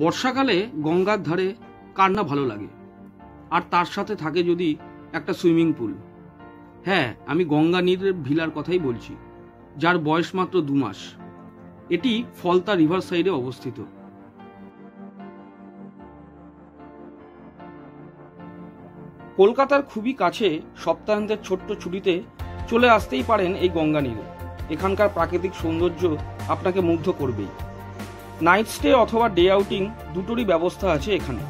বর্ষাকালে গঙ্গার ধারে কার না ভালো লাগে, আর তার সাথে থাকে যদি একটা সুইমিং পুল। হ্যাঁ, আমি গঙ্গা নীরের ভিলার কথাই বলছি, যার বয়স মাত্র 2 মাস। এটি ফলতা রিভার সাইডে অবস্থিত। কলকাতার খুবই কাছে সপ্তাহান্তের ছোট্ট ছুটিতে চলে আসতেই পারেন এই গঙ্গা নীরে। এখানকার প্রাকৃতিক সৌন্দর্য আপনাকে মুগ্ধ করবেই। নাইট স্টে অথবা ডে আউটিং দুটোরই ব্যবস্থা আছে এখানে।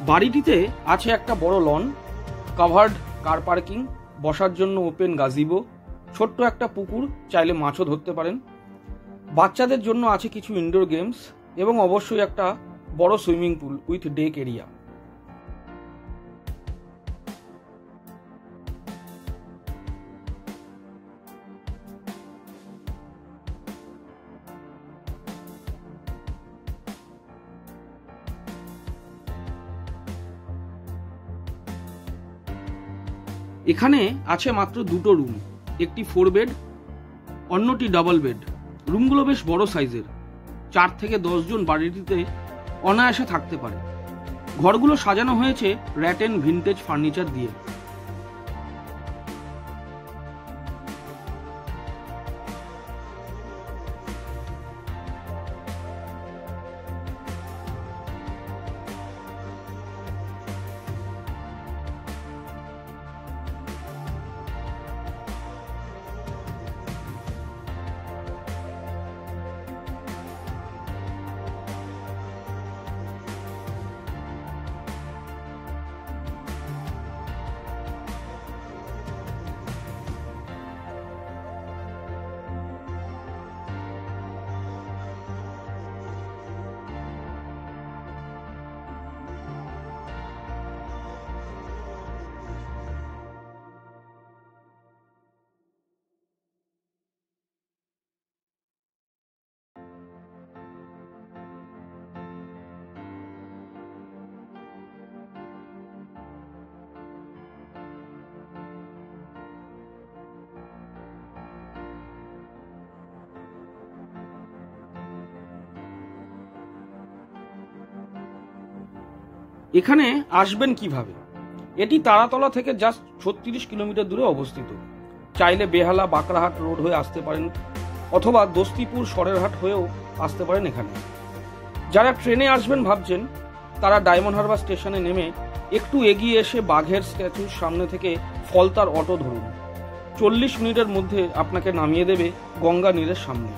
বাড়িটিতে আছে একটা বড় লন, কাভার্ড কার পার্কিং, বসার জন্য ওপেন গাজিবো, ছোট্ট একটা পুকুর, চাইলে মাছও ধরতে পারেন। বাচ্চাদের জন্য আছে কিছু ইনডোর গেমস এবং অবশ্যই একটা বড় swimming pool with deck area. এখানে আছে মাত্র 2টো রুম, একটি 4 বেড, অন্যটি ডাবল বেড। রুমগুলো বেশ বড় সাইজের, 4 থেকে 10 জন বাড়িটিতে অনায়াসে থাকতে পারে। ঘরগুলো সাজানো হয়েছে র্যাটেন ভিনটেজ ফার্নিচার দিয়ে। এখানে আসবেন কিভাবে? এটি তারাতলা থেকে জাস্ট 36 কিলোমিটার দূরে অবস্থিত। চাইলে বেহালা বাঁকড়াহাট রোড হয়ে আসতে পারেন, অথবা দস্তিপুর সরেরহাট হয়েও আসতে পারেন এখানে। যারা ট্রেনে আসবেন ভাবছেন, তারা ডায়মন্ড হারবার স্টেশনে নেমে একটু এগিয়ে এসে বাঘের স্ট্যাচুর সামনে থেকে ফলতার অটো ধরুন। 40 মিনিটের মধ্যে আপনাকে নামিয়ে দেবে গঙ্গা নীরের সামনে।